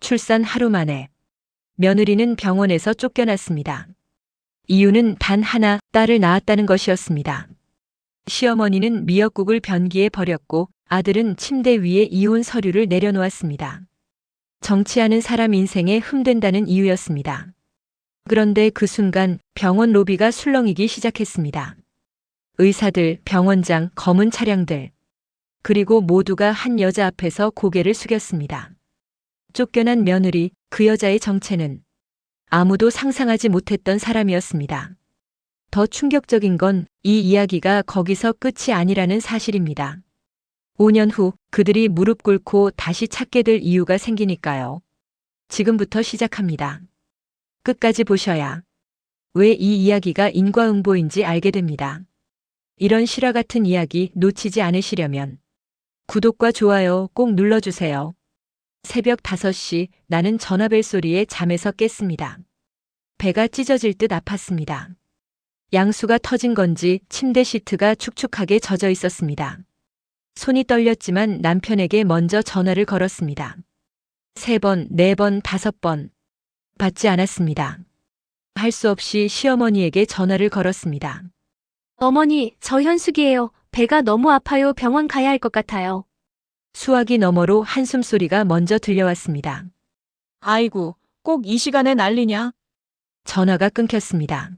출산 하루 만에 며느리는 병원에서 쫓겨났습니다. 이유는 단 하나, 딸을 낳았다는 것이었습니다. 시어머니는 미역국을 변기에 버렸고 아들은 침대 위에 이혼 서류를 내려놓았습니다. 정치하는 사람 인생에 흠된다는 이유였습니다. 그런데 그 순간 병원 로비가 술렁이기 시작했습니다. 의사들, 병원장, 검은 차량들, 그리고 모두가 한 여자 앞에서 고개를 숙였습니다. 쫓겨난 며느리, 그 여자의 정체는 아무도 상상하지 못했던 사람이었습니다. 더 충격적인 건 이 이야기가 거기서 끝이 아니라는 사실입니다. 5년 후 그들이 무릎 꿇고 다시 찾게 될 이유가 생기니까요. 지금부터 시작합니다. 끝까지 보셔야 왜 이 이야기가 인과응보인지 알게 됩니다. 이런 실화 같은 이야기 놓치지 않으시려면 구독과 좋아요 꼭 눌러주세요. 새벽 5시 나는 전화벨 소리에 잠에서 깼습니다. 배가 찢어질 듯 아팠습니다. 양수가 터진 건지 침대 시트가 축축하게 젖어 있었습니다. 손이 떨렸지만 남편에게 먼저 전화를 걸었습니다. 3번, 4번, 5번. 받지 않았습니다. 할 수 없이 시어머니에게 전화를 걸었습니다. 어머니, 저 현숙이에요. 배가 너무 아파요. 병원 가야 할 것 같아요. 수화기 너머로 한숨소리가 먼저 들려왔습니다. 아이고, 꼭 이 시간에 난리냐? 전화가 끊겼습니다.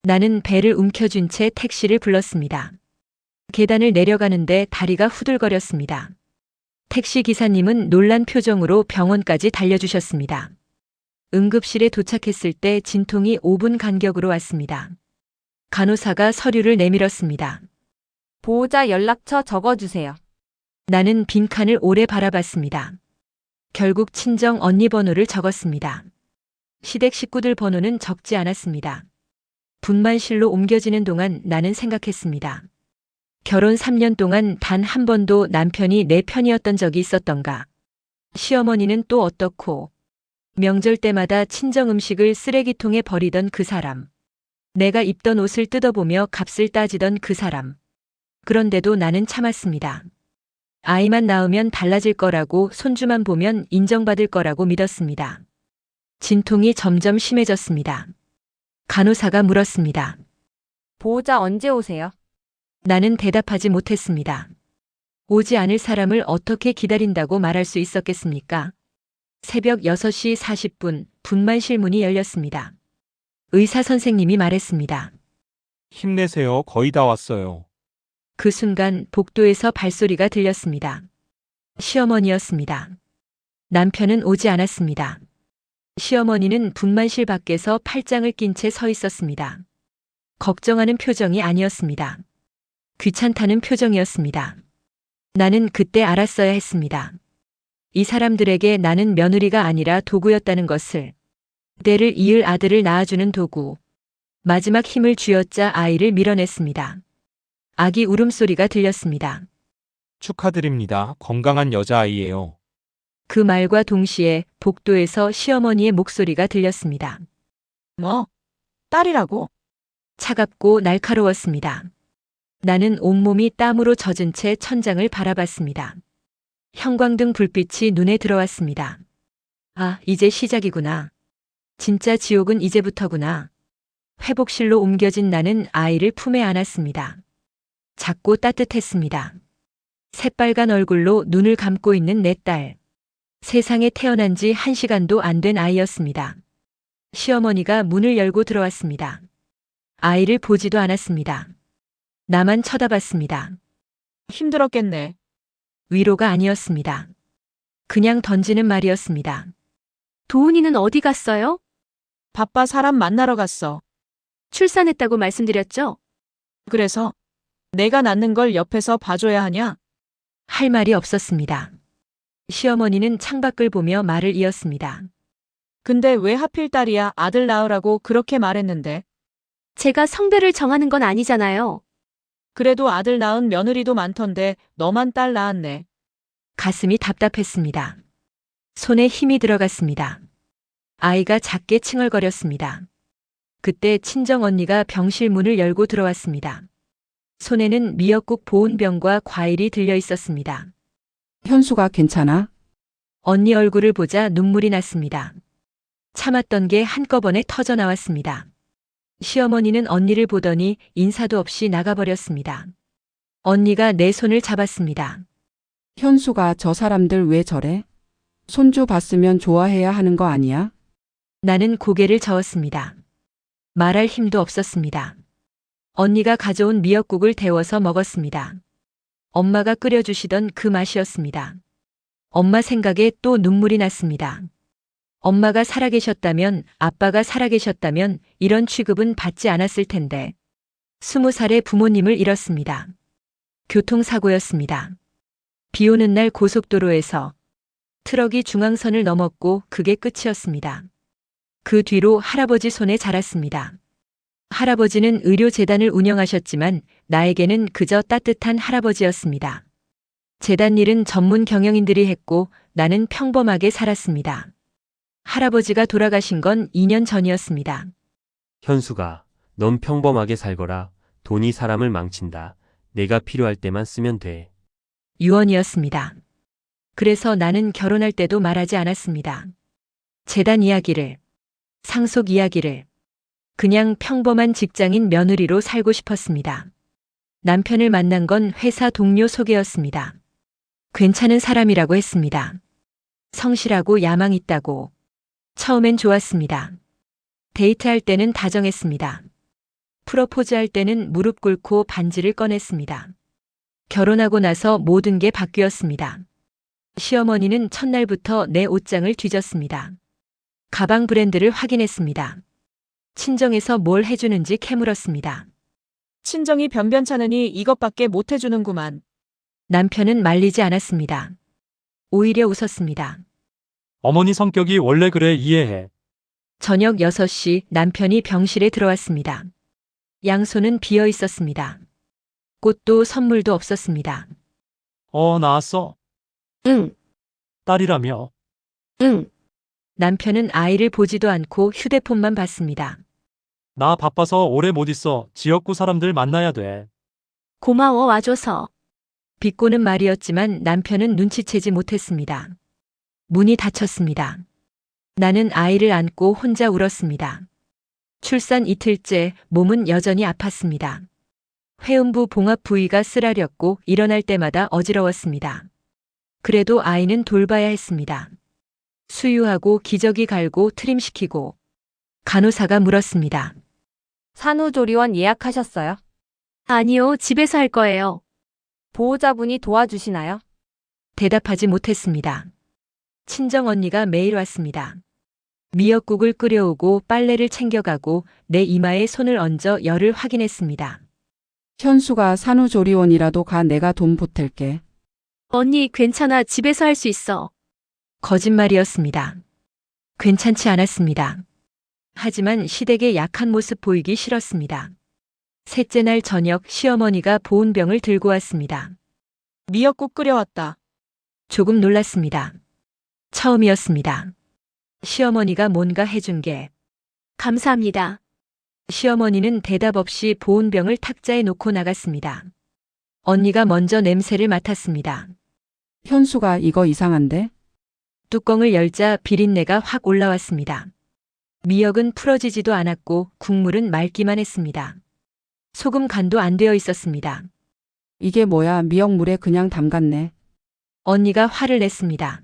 나는 배를 움켜쥔 채 택시를 불렀습니다. 계단을 내려가는데 다리가 후들거렸습니다. 택시 기사님은 놀란 표정으로 병원까지 달려주셨습니다. 응급실에 도착했을 때 진통이 5분 간격으로 왔습니다. 간호사가 서류를 내밀었습니다. 보호자 연락처 적어주세요. 나는 빈칸을 오래 바라봤습니다. 결국 친정 언니 번호를 적었습니다. 시댁 식구들 번호는 적지 않았습니다. 분만실로 옮겨지는 동안 나는 생각했습니다. 결혼 3년 동안 단 한 번도 남편이 내 편이었던 적이 있었던가? 시어머니는 또 어떻고? 명절 때마다 친정 음식을 쓰레기통에 버리던 그 사람. 내가 입던 옷을 뜯어보며 값을 따지던 그 사람. 그런데도 나는 참았습니다. 아이만 낳으면 달라질 거라고, 손주만 보면 인정받을 거라고 믿었습니다. 진통이 점점 심해졌습니다. 간호사가 물었습니다. 보호자 언제 오세요? 나는 대답하지 못했습니다. 오지 않을 사람을 어떻게 기다린다고 말할 수 있었겠습니까? 새벽 6시 40분 분만실 문이 열렸습니다. 의사 선생님이 말했습니다. 힘내세요. 거의 다 왔어요. 그 순간 복도에서 발소리가 들렸습니다. 시어머니였습니다. 남편은 오지 않았습니다. 시어머니는 분만실 밖에서 팔짱을 낀 채 서 있었습니다. 걱정하는 표정이 아니었습니다. 귀찮다는 표정이었습니다. 나는 그때 알았어야 했습니다. 이 사람들에게 나는 며느리가 아니라 도구였다는 것을. 때를 이을 아들을 낳아주는 도구. 마지막 힘을 쥐어짜 아이를 밀어냈습니다. 아기 울음소리가 들렸습니다. 축하드립니다. 건강한 여자아이예요. 그 말과 동시에 복도에서 시어머니의 목소리가 들렸습니다. 뭐? 딸이라고? 차갑고 날카로웠습니다. 나는 온몸이 땀으로 젖은 채 천장을 바라봤습니다. 형광등 불빛이 눈에 들어왔습니다. 아, 이제 시작이구나. 진짜 지옥은 이제부터구나. 회복실로 옮겨진 나는 아이를 품에 안았습니다. 작고 따뜻했습니다. 새빨간 얼굴로 눈을 감고 있는 내 딸. 세상에 태어난 지 1시간도 안 된 아이였습니다. 시어머니가 문을 열고 들어왔습니다. 아이를 보지도 않았습니다. 나만 쳐다봤습니다. 힘들었겠네. 위로가 아니었습니다. 그냥 던지는 말이었습니다. 도훈이는 어디 갔어요? 바빠 사람 만나러 갔어. 출산했다고 말씀드렸죠? 그래서 내가 낳는 걸 옆에서 봐줘야 하냐? 할 말이 없었습니다. 시어머니는 창밖을 보며 말을 이었습니다. 근데 왜 하필 딸이야? 아들 낳으라고 그렇게 말했는데. 제가 성별을 정하는 건 아니잖아요. 그래도 아들 낳은 며느리도 많던데 너만 딸 낳았네. 가슴이 답답했습니다. 손에 힘이 들어갔습니다. 아이가 작게 칭얼거렸습니다. 그때 친정 언니가 병실 문을 열고 들어왔습니다. 손에는 미역국 보온병과 과일이 들려 있었습니다. 현수가 괜찮아? 언니 얼굴을 보자 눈물이 났습니다. 참았던 게 한꺼번에 터져 나왔습니다. 시어머니는 언니를 보더니 인사도 없이 나가버렸습니다. 언니가 내 손을 잡았습니다. 현수가 저 사람들 왜 저래? 손주 봤으면 좋아해야 하는 거 아니야? 나는 고개를 저었습니다. 말할 힘도 없었습니다. 언니가 가져온 미역국을 데워서 먹었습니다. 엄마가 끓여주시던 그 맛이었습니다. 엄마 생각에 또 눈물이 났습니다. 엄마가 살아계셨다면, 아빠가 살아계셨다면 이런 취급은 받지 않았을 텐데. 20살에 부모님을 잃었습니다. 교통사고였습니다. 비 오는 날 고속도로에서 트럭이 중앙선을 넘었고 그게 끝이었습니다. 그 뒤로 할아버지 손에 자랐습니다. 할아버지는 의료재단을 운영하셨지만 나에게는 그저 따뜻한 할아버지였습니다. 재단 일은 전문 경영인들이 했고 나는 평범하게 살았습니다. 할아버지가 돌아가신 건 2년 전이었습니다. 현수가, 넌 평범하게 살거라. 돈이 사람을 망친다. 내가 필요할 때만 쓰면 돼. 유언이었습니다. 그래서 나는 결혼할 때도 말하지 않았습니다. 재단 이야기를, 상속 이야기를, 그냥 평범한 직장인 며느리로 살고 싶었습니다. 남편을 만난 건 회사 동료 소개였습니다. 괜찮은 사람이라고 했습니다. 성실하고 야망 있다고. 처음엔 좋았습니다. 데이트할 때는 다정했습니다. 프로포즈할 때는 무릎 꿇고 반지를 꺼냈습니다. 결혼하고 나서 모든 게 바뀌었습니다. 시어머니는 첫날부터 내 옷장을 뒤졌습니다. 가방 브랜드를 확인했습니다. 친정에서 뭘 해주는지 캐물었습니다. 친정이 변변찮으니 이것밖에 못 해주는구만. 남편은 말리지 않았습니다. 오히려 웃었습니다. 어머니 성격이 원래 그래 이해해. 저녁 6시 남편이 병실에 들어왔습니다. 양손은 비어 있었습니다. 꽃도 선물도 없었습니다. 나았어? 응, 딸이라며. 응. 남편은 아이를 보지도 않고 휴대폰만 봤습니다. 나 바빠서 오래 못 있어. 지역구 사람들 만나야 돼. 고마워 와줘서. 비꼬는 말이었지만 남편은 눈치채지 못했습니다. 문이 닫혔습니다. 나는 아이를 안고 혼자 울었습니다. 출산 이틀째 몸은 여전히 아팠습니다. 회음부 봉합 부위가 쓰라렸고 일어날 때마다 어지러웠습니다. 그래도 아이는 돌봐야 했습니다. 수유하고 기저귀 갈고 트림시키고. 간호사가 물었습니다. 산후조리원 예약하셨어요? 아니요, 집에서 할 거예요. 보호자분이 도와주시나요? 대답하지 못했습니다. 친정 언니가 매일 왔습니다. 미역국을 끓여오고 빨래를 챙겨가고 내 이마에 손을 얹어 열을 확인했습니다. 현수가 산후조리원이라도 가. 내가 돈 보탤게. 언니 괜찮아, 집에서 할 수 있어. 거짓말이었습니다. 괜찮지 않았습니다. 하지만 시댁의 약한 모습 보이기 싫었습니다. 셋째 날 저녁 시어머니가 보온병을 들고 왔습니다. 미역국 끓여왔다. 조금 놀랐습니다. 처음이었습니다. 시어머니가 뭔가 해준 게. 감사합니다. 시어머니는 대답 없이 보온병을 탁자에 놓고 나갔습니다. 언니가 먼저 냄새를 맡았습니다. 현수가 이거 이상한데? 뚜껑을 열자 비린내가 확 올라왔습니다. 미역은 풀어지지도 않았고 국물은 맑기만 했습니다. 소금 간도 안 되어 있었습니다. 이게 뭐야? 미역물에 그냥 담갔네. 언니가 화를 냈습니다.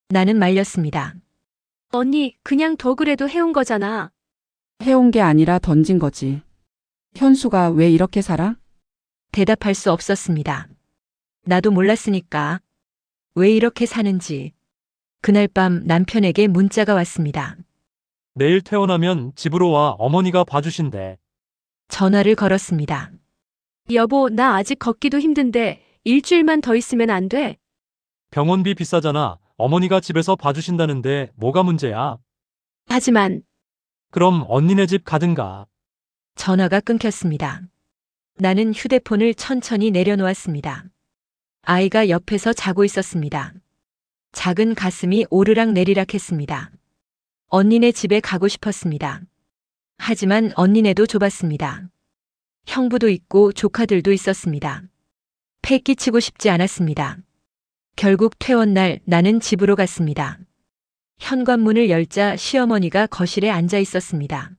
나는 말렸습니다. 언니, 그냥 더 그래도 해온 거잖아. 해온 게 아니라 던진 거지. 현수가 왜 이렇게 살아? 대답할 수 없었습니다. 나도 몰랐으니까. 왜 이렇게 사는지. 그날 밤 남편에게 문자가 왔습니다. 내일 퇴원하면 집으로 와. 어머니가 봐주신대. 전화를 걸었습니다. 여보, 나 아직 걷기도 힘든데 일주일만 더 있으면 안 돼? 병원비 비싸잖아. 어머니가 집에서 봐주신다는데 뭐가 문제야? 하지만 그럼 언니네 집 가든가. 전화가 끊겼습니다. 나는 휴대폰을 천천히 내려놓았습니다. 아이가 옆에서 자고 있었습니다. 작은 가슴이 오르락 내리락 했습니다. 언니네 집에 가고 싶었습니다. 하지만 언니네도 좁았습니다. 형부도 있고 조카들도 있었습니다. 패 끼치고 싶지 않았습니다. 결국 퇴원날 나는 집으로 갔습니다. 현관문을 열자 시어머니가 거실에 앉아 있었습니다.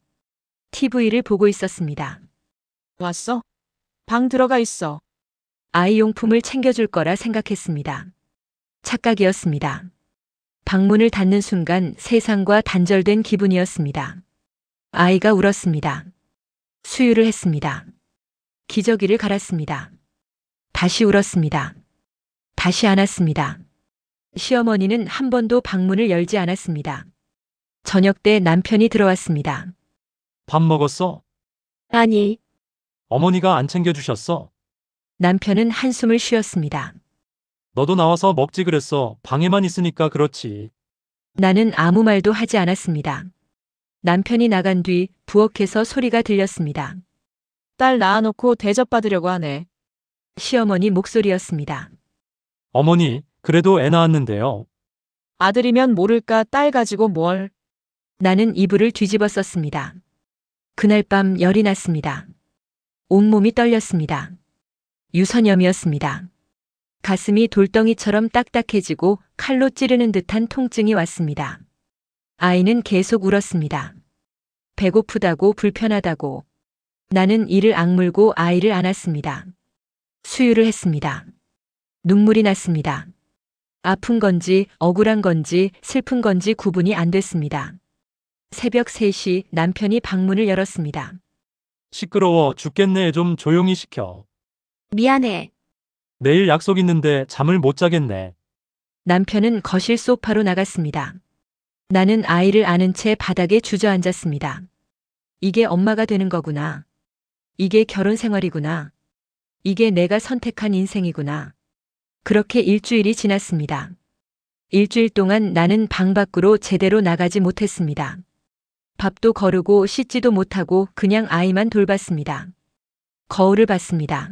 TV를 보고 있었습니다. 왔어? 방 들어가 있어. 아이 용품을 챙겨줄 거라 생각했습니다. 착각이었습니다. 방문을 닫는 순간 세상과 단절된 기분이었습니다. 아이가 울었습니다. 수유를 했습니다. 기저귀를 갈았습니다. 다시 울었습니다. 다시 안았습니다. 시어머니는 한 번도 방문을 열지 않았습니다. 저녁 때 남편이 들어왔습니다. 밥 먹었어? 아니, 어머니가 안 챙겨주셨어? 남편은 한숨을 쉬었습니다. 너도 나와서 먹지 그랬어. 방에만 있으니까 그렇지. 나는 아무 말도 하지 않았습니다. 남편이 나간 뒤 부엌에서 소리가 들렸습니다. 딸 낳아놓고 대접받으려고 하네. 시어머니 목소리였습니다. 어머니, 그래도 애 낳았는데요. 아들이면 모를까 딸 가지고 뭘. 나는 이불을 뒤집어 썼습니다. 그날 밤 열이 났습니다. 온몸이 떨렸습니다. 유선염이었습니다. 가슴이 돌덩이처럼 딱딱해지고 칼로 찌르는 듯한 통증이 왔습니다. 아이는 계속 울었습니다. 배고프다고 불편하다고. 나는 이를 악물고 아이를 안았습니다. 수유를 했습니다. 눈물이 났습니다. 아픈 건지 억울한 건지 슬픈 건지 구분이 안 됐습니다. 새벽 3시 남편이 방문을 열었습니다. 시끄러워 죽겠네. 애 좀 조용히 시켜. 미안해. 내일 약속 있는데 잠을 못 자겠네. 남편은 거실 소파로 나갔습니다. 나는 아이를 안은 채 바닥에 주저앉았습니다. 이게 엄마가 되는 거구나. 이게 결혼 생활이구나. 이게 내가 선택한 인생이구나. 그렇게 일주일이 지났습니다. 일주일 동안 나는 방 밖으로 제대로 나가지 못했습니다. 밥도 거르고 씻지도 못하고 그냥 아이만 돌봤습니다. 거울을 봤습니다.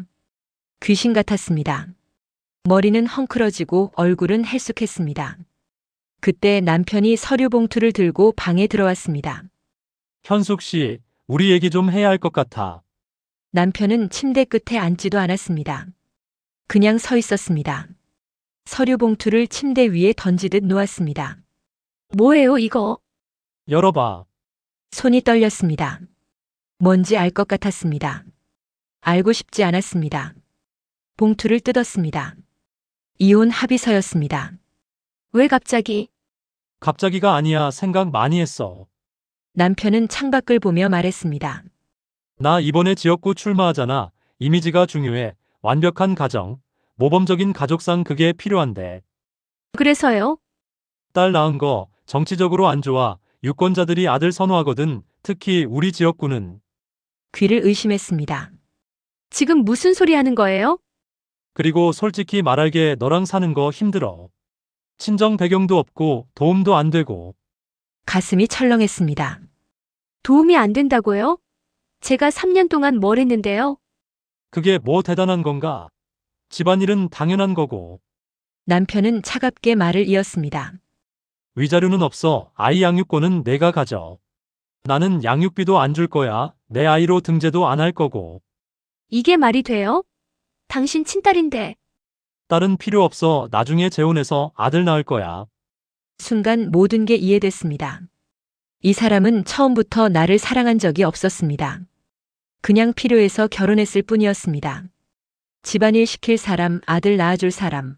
귀신 같았습니다. 머리는 헝클어지고 얼굴은 헬쑥했습니다. 그때 남편이 서류 봉투를 들고 방에 들어왔습니다. 현숙 씨, 우리 얘기 좀 해야 할 것 같아. 남편은 침대 끝에 앉지도 않았습니다. 그냥 서 있었습니다. 서류 봉투를 침대 위에 던지듯 놓았습니다. 뭐예요, 이거? 열어봐. 손이 떨렸습니다. 뭔지 알 것 같았습니다. 알고 싶지 않았습니다. 봉투를 뜯었습니다. 이혼 합의서였습니다. 왜 갑자기? 갑자기가 아니야. 생각 많이 했어. 남편은 창밖을 보며 말했습니다. 나 이번에 지역구 출마하잖아. 이미지가 중요해. 완벽한 가정, 모범적인 가족상 그게 필요한데. 그래서요? 딸 낳은 거 정치적으로 안 좋아. 유권자들이 아들 선호하거든. 특히 우리 지역구는. 귀를 의심했습니다. 지금 무슨 소리 하는 거예요? 그리고 솔직히 말할게 너랑 사는 거 힘들어. 친정 배경도 없고 도움도 안 되고. 가슴이 철렁했습니다. 도움이 안 된다고요? 제가 3년 동안 뭘 했는데요? 그게 뭐 대단한 건가? 집안일은 당연한 거고. 남편은 차갑게 말을 이었습니다. 위자료는 없어. 아이 양육권은 내가 가져. 나는 양육비도 안 줄 거야. 내 아이로 등재도 안 할 거고. 이게 말이 돼요? 당신 친딸인데. 딸은 필요 없어. 나중에 재혼해서 아들 낳을 거야. 순간 모든 게 이해됐습니다. 이 사람은 처음부터 나를 사랑한 적이 없었습니다. 그냥 필요해서 결혼했을 뿐이었습니다. 집안일 시킬 사람, 아들 낳아줄 사람.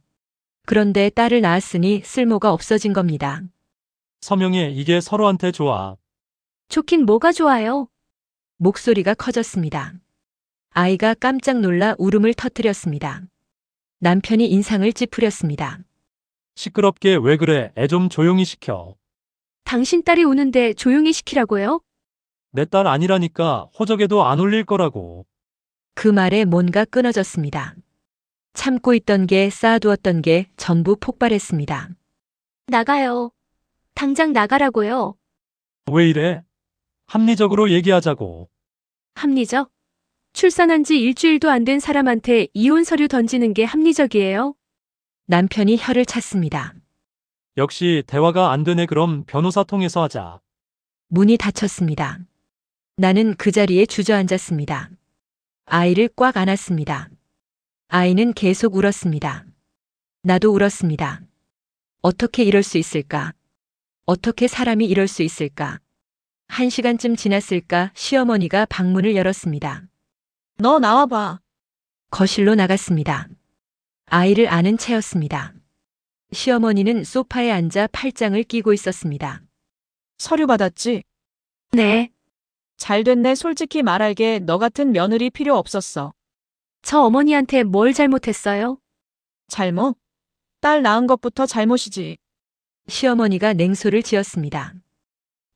그런데 딸을 낳았으니 쓸모가 없어진 겁니다. 서명해. 이게 서로한테 좋아. 좋긴 뭐가 좋아요? 목소리가 커졌습니다. 아이가 깜짝 놀라 울음을 터뜨렸습니다. 남편이 인상을 찌푸렸습니다. 시끄럽게 왜 그래? 애 좀 조용히 시켜. 당신 딸이 우는데 조용히 시키라고요? 내 딸 아니라니까 호적에도 안 올릴 거라고. 그 말에 뭔가 끊어졌습니다. 참고 있던 게 쌓아두었던 게 전부 폭발했습니다. 나가요. 당장 나가라고요. 왜 이래? 합리적으로 얘기하자고. 합리적? 출산한 지 일주일도 안 된 사람한테 이혼 서류 던지는 게 합리적이에요? 남편이 혀를 찼습니다. 역시 대화가 안 되네. 그럼 변호사 통해서 하자. 문이 닫혔습니다. 나는 그 자리에 주저앉았습니다. 아이를 꽉 안았습니다. 아이는 계속 울었습니다. 나도 울었습니다. 어떻게 이럴 수 있을까? 어떻게 사람이 이럴 수 있을까? 1시간쯤 지났을까 시어머니가 방문을 열었습니다. 너 나와봐. 거실로 나갔습니다. 아이를 안은 채였습니다. 시어머니는 소파에 앉아 팔짱을 끼고 있었습니다. 서류 받았지? 네. 잘 됐네. 솔직히 말할게. 너 같은 며느리 필요 없었어. 저 어머니한테 뭘 잘못했어요? 잘못? 딸 낳은 것부터 잘못이지. 시어머니가 냉소를 지었습니다.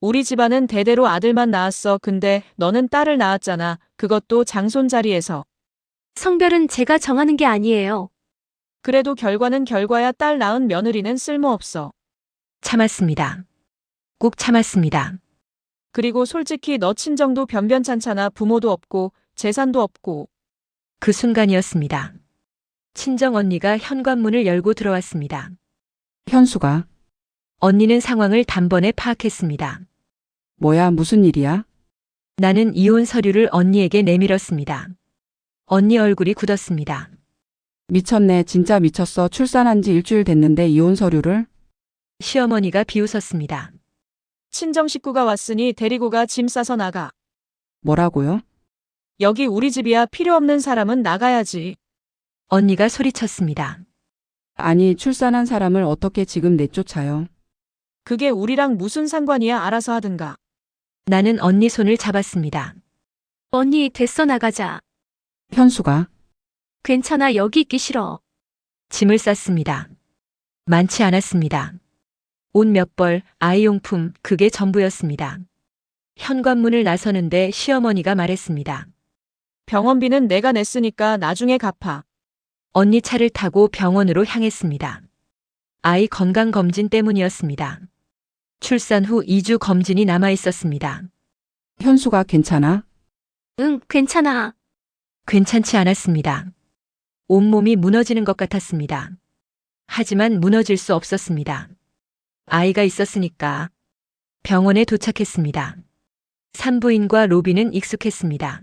우리 집안은 대대로 아들만 낳았어. 근데 너는 딸을 낳았잖아. 그것도 장손 자리에서. 성별은 제가 정하는 게 아니에요. 그래도 결과는 결과야. 딸 낳은 며느리는 쓸모없어. 참았습니다. 꾹 참았습니다. 그리고 솔직히 너 친정도 변변찮잖아. 부모도 없고 재산도 없고. 그 순간이었습니다. 친정 언니가 현관문을 열고 들어왔습니다. 현수가 언니는 상황을 단번에 파악했습니다. 뭐야 무슨 일이야? 나는 이혼 서류를 언니에게 내밀었습니다. 언니 얼굴이 굳었습니다. 미쳤네 진짜 미쳤어. 출산한 지 일주일 됐는데 이혼 서류를? 시어머니가 비웃었습니다. 친정 식구가 왔으니 데리고 가. 짐 싸서 나가. 뭐라고요? 여기 우리 집이야. 필요 없는 사람은 나가야지. 언니가 소리쳤습니다. 아니 출산한 사람을 어떻게 지금 내쫓아요? 그게 우리랑 무슨 상관이야. 알아서 하든가. 나는 언니 손을 잡았습니다. 언니 됐어 나가자. 현수가 괜찮아 여기 있기 싫어. 짐을 쌌습니다. 많지 않았습니다. 옷 몇 벌, 아이용품, 그게 전부였습니다. 현관문을 나서는데 시어머니가 말했습니다. 병원비는 내가 냈으니까 나중에 갚아. 언니 차를 타고 병원으로 향했습니다. 아이 건강검진 때문이었습니다. 출산 후 2주 검진이 남아 있었습니다. 현수가 괜찮아? 응, 괜찮아. 괜찮지 않았습니다. 온몸이 무너지는 것 같았습니다. 하지만 무너질 수 없었습니다. 아이가 있었으니까. 병원에 도착했습니다. 산부인과 로비는 익숙했습니다.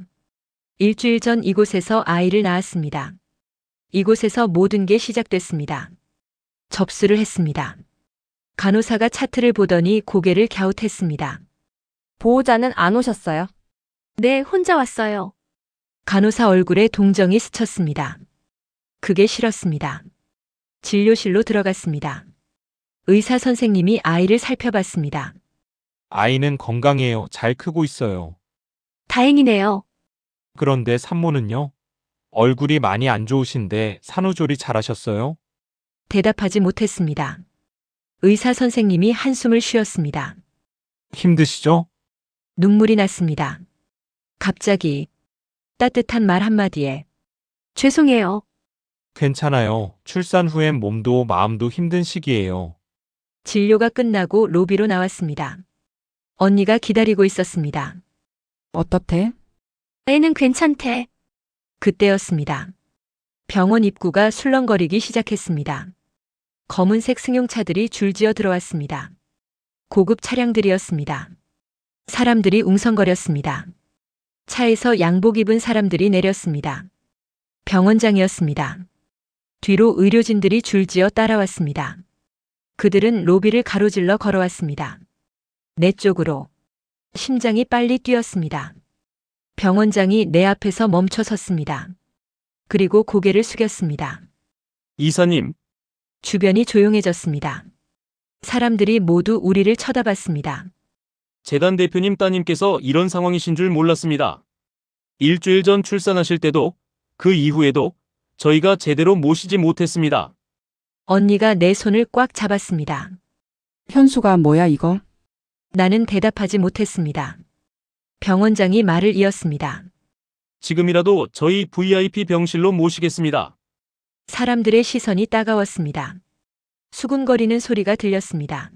일주일 전 이곳에서 아이를 낳았습니다. 이곳에서 모든 게 시작됐습니다. 접수를 했습니다. 간호사가 차트를 보더니 고개를 갸웃했습니다. 보호자는 안 오셨어요? 네, 혼자 왔어요. 간호사 얼굴에 동정이 스쳤습니다. 그게 싫었습니다. 진료실로 들어갔습니다. 의사 선생님이 아이를 살펴봤습니다. 아이는 건강해요. 잘 크고 있어요. 다행이네요. 그런데 산모는요? 얼굴이 많이 안 좋으신데 산후조리 잘하셨어요? 대답하지 못했습니다. 의사 선생님이 한숨을 쉬었습니다. 힘드시죠? 눈물이 났습니다. 갑자기 따뜻한 말 한마디에 죄송해요. 괜찮아요. 출산 후엔 몸도 마음도 힘든 시기예요. 진료가 끝나고 로비로 나왔습니다. 언니가 기다리고 있었습니다. 어떻대? 애는 괜찮대. 그때였습니다. 병원 입구가 술렁거리기 시작했습니다. 검은색 승용차들이 줄지어 들어왔습니다. 고급 차량들이었습니다. 사람들이 웅성거렸습니다. 차에서 양복 입은 사람들이 내렸습니다. 병원장이었습니다. 뒤로 의료진들이 줄지어 따라왔습니다. 그들은 로비를 가로질러 걸어왔습니다. 내 쪽으로. 심장이 빨리 뛰었습니다. 병원장이 내 앞에서 멈춰 섰습니다. 그리고 고개를 숙였습니다. 이사님, 주변이 조용해졌습니다. 사람들이 모두 우리를 쳐다봤습니다. 재단 대표님 따님께서 이런 상황이신 줄 몰랐습니다. 일주일 전 출산하실 때도 그 이후에도 저희가 제대로 모시지 못했습니다. 언니가 내 손을 꽉 잡았습니다. 현수가 뭐야 이거? 나는 대답하지 못했습니다. 병원장이 말을 이었습니다. 지금이라도 저희 VIP 병실로 모시겠습니다. 사람들의 시선이 따가웠습니다. 수군거리는 소리가 들렸습니다.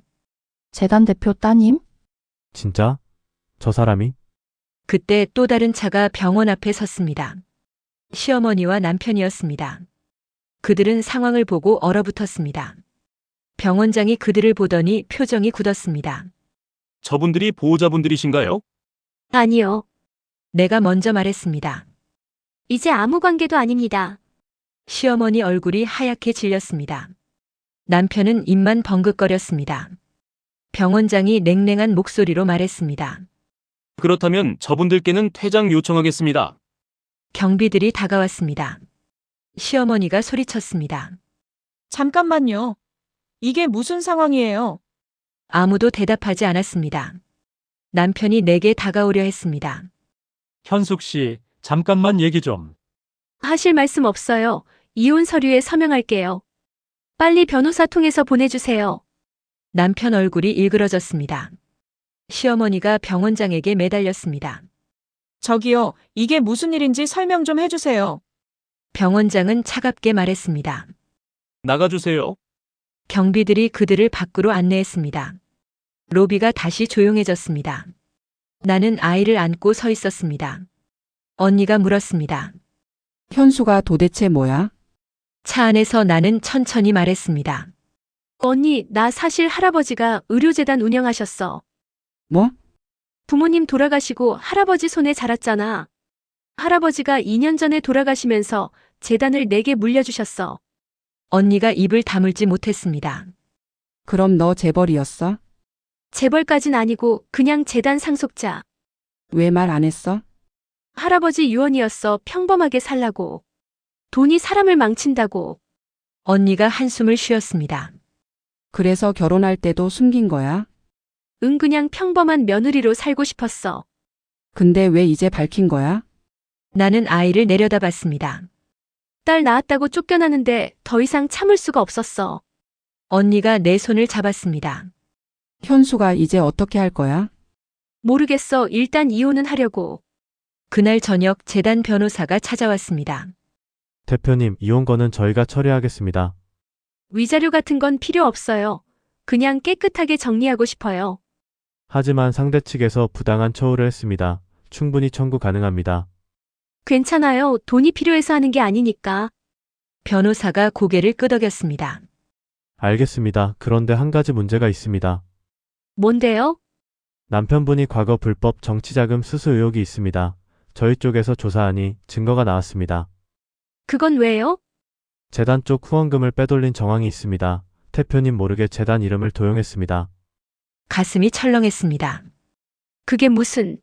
재단 대표 따님? 진짜? 저 사람이? 그때 또 다른 차가 병원 앞에 섰습니다. 시어머니와 남편이었습니다. 그들은 상황을 보고 얼어붙었습니다. 병원장이 그들을 보더니 표정이 굳었습니다. 저분들이 보호자분들이신가요? 아니요. 내가 먼저 말했습니다. 이제 아무 관계도 아닙니다. 시어머니 얼굴이 하얗게 질렸습니다. 남편은 입만 벙긋거렸습니다. 병원장이 냉랭한 목소리로 말했습니다. 그렇다면 저분들께는 퇴장 요청하겠습니다. 경비들이 다가왔습니다. 시어머니가 소리쳤습니다. 잠깐만요. 이게 무슨 상황이에요? 아무도 대답하지 않았습니다. 남편이 내게 다가오려 했습니다. 현숙 씨, 잠깐만 얘기 좀. 하실 말씀 없어요. 이혼 서류에 서명할게요. 빨리 변호사 통해서 보내주세요. 남편 얼굴이 일그러졌습니다. 시어머니가 병원장에게 매달렸습니다. 저기요, 이게 무슨 일인지 설명 좀 해주세요. 병원장은 차갑게 말했습니다. 나가주세요. 경비들이 그들을 밖으로 안내했습니다. 로비가 다시 조용해졌습니다. 나는 아이를 안고 서 있었습니다. 언니가 물었습니다. 현수가 도대체 뭐야? 차 안에서 나는 천천히 말했습니다. 언니, 나 사실 할아버지가 의료재단 운영하셨어. 뭐? 부모님 돌아가시고 할아버지 손에 자랐잖아. 할아버지가 2년 전에 돌아가시면서 재단을 내게 물려주셨어. 언니가 입을 다물지 못했습니다. 그럼 너 재벌이었어? 재벌까진 아니고 그냥 재단 상속자. 왜 말 안 했어? 할아버지 유언이었어. 평범하게 살라고. 돈이 사람을 망친다고. 언니가 한숨을 쉬었습니다. 그래서 결혼할 때도 숨긴 거야? 응, 그냥 평범한 며느리로 살고 싶었어. 근데 왜 이제 밝힌 거야? 나는 아이를 내려다봤습니다. 딸 낳았다고 쫓겨나는데 더 이상 참을 수가 없었어. 언니가 내 손을 잡았습니다. 현수가 이제 어떻게 할 거야? 모르겠어. 일단 이혼은 하려고. 그날 저녁 재단 변호사가 찾아왔습니다. 대표님, 이혼건은 저희가 처리하겠습니다. 위자료 같은 건 필요 없어요. 그냥 깨끗하게 정리하고 싶어요. 하지만 상대 측에서 부당한 처우를 했습니다. 충분히 청구 가능합니다. 괜찮아요. 돈이 필요해서 하는 게 아니니까. 변호사가 고개를 끄덕였습니다. 알겠습니다. 그런데 한 가지 문제가 있습니다. 뭔데요? 남편분이 과거 불법 정치자금 수수 의혹이 있습니다. 저희 쪽에서 조사하니 증거가 나왔습니다. 그건 왜요? 재단 쪽 후원금을 빼돌린 정황이 있습니다. 대표님 모르게 재단 이름을 도용했습니다. 가슴이 철렁했습니다. 그게 무슨...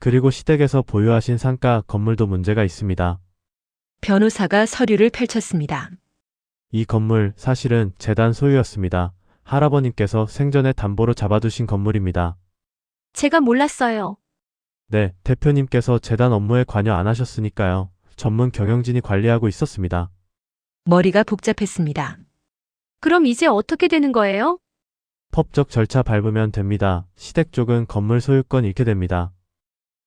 그리고 시댁에서 보유하신 상가 건물도 문제가 있습니다. 변호사가 서류를 펼쳤습니다. 이 건물 사실은 재단 소유였습니다. 할아버님께서 생전에 담보로 잡아두신 건물입니다. 제가 몰랐어요. 네, 대표님께서 재단 업무에 관여 안 하셨으니까요. 전문 경영진이 관리하고 있었습니다. 머리가 복잡했습니다. 그럼 이제 어떻게 되는 거예요? 법적 절차 밟으면 됩니다. 시댁 쪽은 건물 소유권 잃게 됩니다.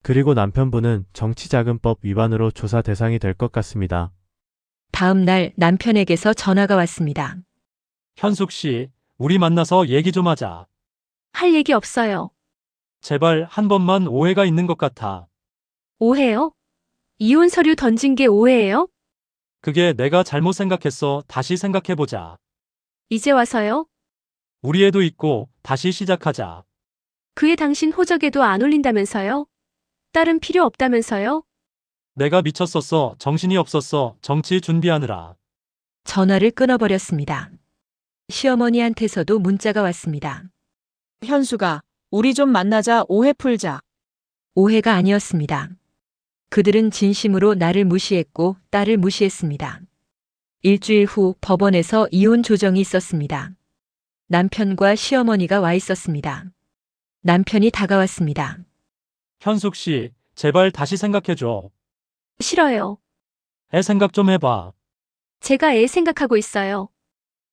그리고 남편분은 정치자금법 위반으로 조사 대상이 될 것 같습니다. 다음 날 남편에게서 전화가 왔습니다. 현숙 씨, 우리 만나서 얘기 좀 하자. 할 얘기 없어요. 제발 한 번만 오해가 있는 것 같아. 오해요? 이혼 서류 던진 게 오해예요? 그게 내가 잘못 생각했어. 다시 생각해보자. 이제 와서요? 우리 애도 있고 다시 시작하자. 그애 당신 호적에도 안 올린다면서요? 딸은 필요 없다면서요? 내가 미쳤었어. 정신이 없었어. 정치 준비하느라. 전화를 끊어버렸습니다. 시어머니한테서도 문자가 왔습니다. 현수가, 우리 좀 만나자. 오해 풀자. 오해가 아니었습니다. 그들은 진심으로 나를 무시했고 딸을 무시했습니다. 일주일 후 법원에서 이혼 조정이 있었습니다. 남편과 시어머니가 와 있었습니다. 남편이 다가왔습니다. 현숙 씨, 제발 다시 생각해줘. 싫어요. 애 생각 좀 해봐. 제가 애 생각하고 있어요.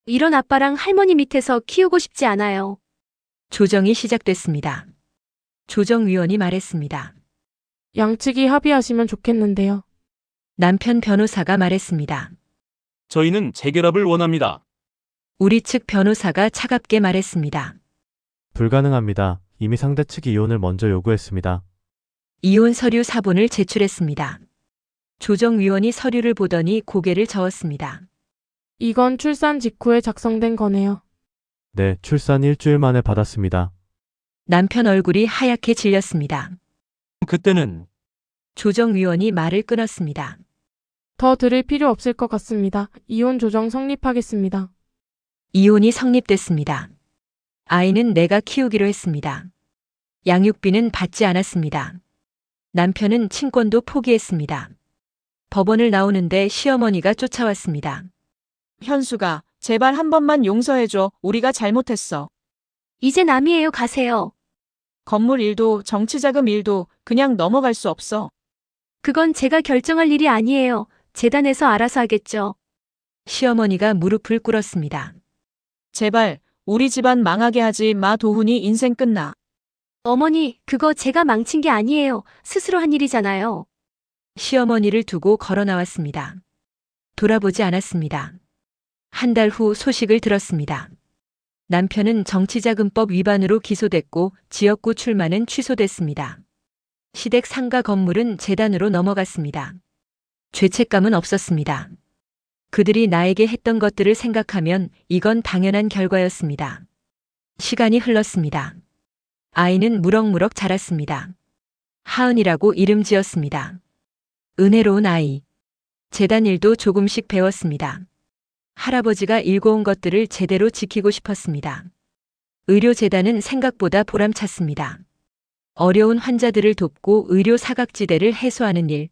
이런 아빠랑 할머니 밑에서 키우고 싶지 않아요. 조정이 시작됐습니다. 조정위원이 말했습니다. 양측이 합의하시면 좋겠는데요. 남편 변호사가 말했습니다. 저희는 재결합을 원합니다. 우리 측 변호사가 차갑게 말했습니다. 불가능합니다. 이미 상대 측이 이혼을 먼저 요구했습니다. 이혼 서류 사본을 제출했습니다. 조정위원이 서류를 보더니 고개를 저었습니다. 이건 출산 직후에 작성된 거네요. 네, 출산 일주일 만에 받았습니다. 남편 얼굴이 하얗게 질렸습니다. 그때는 조정위원이 말을 끊었습니다. 더 들을 필요 없을 것 같습니다. 이혼 조정 성립하겠습니다. 이혼이 성립됐습니다. 아이는 내가 키우기로 했습니다. 양육비는 받지 않았습니다. 남편은 친권도 포기했습니다. 법원을 나오는데 시어머니가 쫓아왔습니다. 현수가 제발 한 번만 용서해줘. 우리가 잘못했어. 이제 남이에요. 가세요. 건물 일도 정치자금 일도 그냥 넘어갈 수 없어. 그건 제가 결정할 일이 아니에요. 재단에서 알아서 하겠죠. 시어머니가 무릎을 꿇었습니다. 제발 우리 집안 망하게 하지 마. 도훈이 인생 끝나. 어머니, 그거 제가 망친 게 아니에요. 스스로 한 일이잖아요. 시어머니를 두고 걸어 나왔습니다. 돌아보지 않았습니다. 한 달 후 소식을 들었습니다. 남편은 정치자금법 위반으로 기소됐고 지역구 출마는 취소됐습니다. 시댁 상가 건물은 재단으로 넘어갔습니다. 죄책감은 없었습니다. 그들이 나에게 했던 것들을 생각하면 이건 당연한 결과였습니다. 시간이 흘렀습니다. 아이는 무럭무럭 자랐습니다. 하은이라고 이름 지었습니다. 은혜로운 아이. 재단 일도 조금씩 배웠습니다. 할아버지가 일궈온 것들을 제대로 지키고 싶었습니다. 의료재단은 생각보다 보람찼습니다. 어려운 환자들을 돕고 의료 사각지대를 해소하는 일.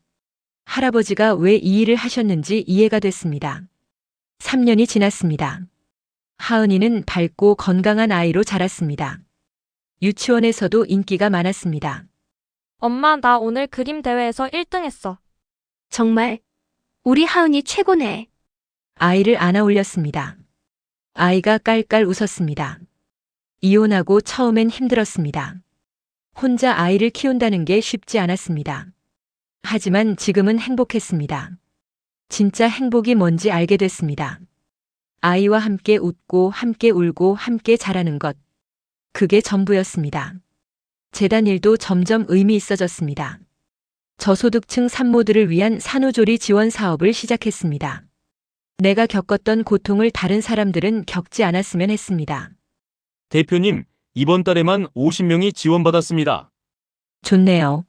할아버지가 왜 이 일을 하셨는지 이해가 됐습니다. 3년이 지났습니다. 하은이는 밝고 건강한 아이로 자랐습니다. 유치원에서도 인기가 많았습니다. 엄마, 나 오늘 그림 대회에서 1등 했어. 정말 우리 하은이 최고네. 아이를 안아 올렸습니다. 아이가 깔깔 웃었습니다. 이혼하고 처음엔 힘들었습니다. 혼자 아이를 키운다는 게 쉽지 않았습니다. 하지만 지금은 행복했습니다. 진짜 행복이 뭔지 알게 됐습니다. 아이와 함께 웃고 함께 울고 함께 자라는 것. 그게 전부였습니다. 재단 일도 점점 의미 있어졌습니다. 저소득층 산모들을 위한 산후조리 지원 사업을 시작했습니다. 내가 겪었던 고통을 다른 사람들은 겪지 않았으면 했습니다. 대표님, 이번 달에만 50명이 지원받았습니다. 좋네요.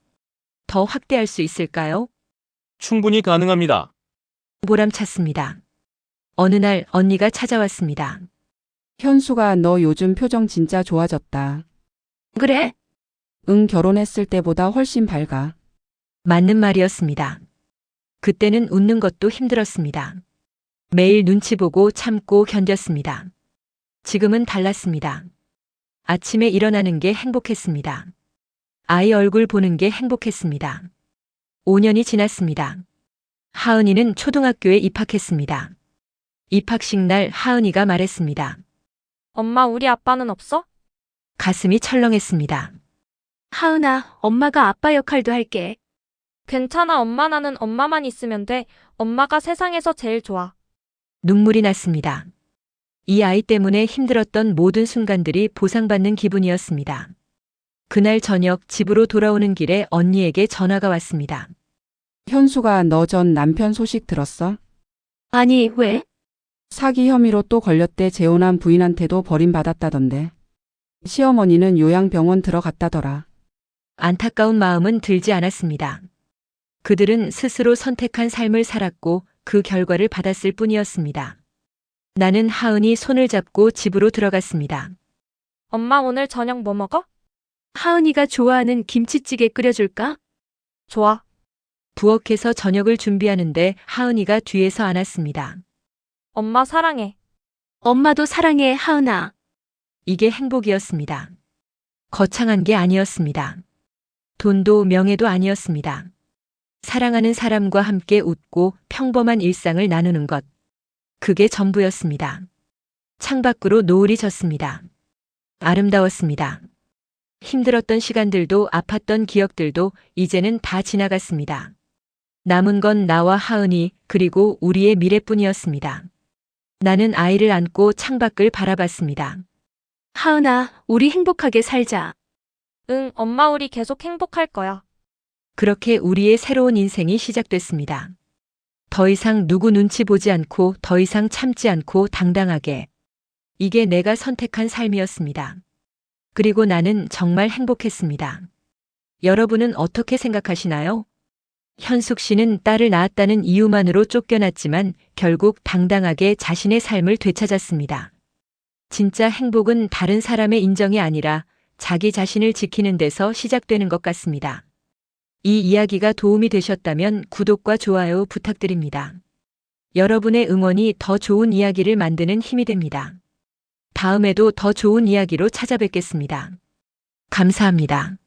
더 확대할 수 있을까요? 충분히 가능합니다. 보람찼습니다. 어느 날 언니가 찾아왔습니다. 현수가 너 요즘 표정 진짜 좋아졌다. 그래? 응, 결혼했을 때보다 훨씬 밝아. 맞는 말이었습니다. 그때는 웃는 것도 힘들었습니다. 매일 눈치 보고 참고 견뎠습니다. 지금은 달랐습니다. 아침에 일어나는 게 행복했습니다. 아이 얼굴 보는 게 행복했습니다. 5년이 지났습니다. 하은이는 초등학교에 입학했습니다. 입학식 날 하은이가 말했습니다. 엄마, 우리 아빠는 없어? 가슴이 철렁했습니다. 하은아, 엄마가 아빠 역할도 할게. 괜찮아, 엄마. 나는 엄마만 있으면 돼. 엄마가 세상에서 제일 좋아. 눈물이 났습니다. 이 아이 때문에 힘들었던 모든 순간들이 보상받는 기분이었습니다. 그날 저녁 집으로 돌아오는 길에 언니에게 전화가 왔습니다. 현수가 너 전 남편 소식 들었어? 아니, 왜? 사기 혐의로 또 걸렸대. 재혼한 부인한테도 버림받았다던데. 시어머니는 요양병원 들어갔다더라. 안타까운 마음은 들지 않았습니다. 그들은 스스로 선택한 삶을 살았고 그 결과를 받았을 뿐이었습니다. 나는 하은이 손을 잡고 집으로 들어갔습니다. 엄마, 오늘 저녁 뭐 먹어? 하은이가 좋아하는 김치찌개 끓여줄까? 좋아. 부엌에서 저녁을 준비하는데 하은이가 뒤에서 안았습니다. 엄마 사랑해. 엄마도 사랑해, 하은아. 이게 행복이었습니다. 거창한 게 아니었습니다. 돈도 명예도 아니었습니다. 사랑하는 사람과 함께 웃고 평범한 일상을 나누는 것. 그게 전부였습니다. 창밖으로 노을이 졌습니다. 아름다웠습니다. 힘들었던 시간들도 아팠던 기억들도 이제는 다 지나갔습니다. 남은 건 나와 하은이 그리고 우리의 미래뿐이었습니다. 나는 아이를 안고 창밖을 바라봤습니다. 하은아, 우리 행복하게 살자. 응, 엄마, 우리 계속 행복할 거야. 그렇게 우리의 새로운 인생이 시작됐습니다. 더 이상 누구 눈치 보지 않고 더 이상 참지 않고 당당하게. 이게 내가 선택한 삶이었습니다. 그리고 나는 정말 행복했습니다. 여러분은 어떻게 생각하시나요? 현숙 씨는 딸을 낳았다는 이유만으로 쫓겨났지만 결국 당당하게 자신의 삶을 되찾았습니다. 진짜 행복은 다른 사람의 인정이 아니라 자기 자신을 지키는 데서 시작되는 것 같습니다. 이 이야기가 도움이 되셨다면 구독과 좋아요 부탁드립니다. 여러분의 응원이 더 좋은 이야기를 만드는 힘이 됩니다. 다음에도 더 좋은 이야기로 찾아뵙겠습니다. 감사합니다.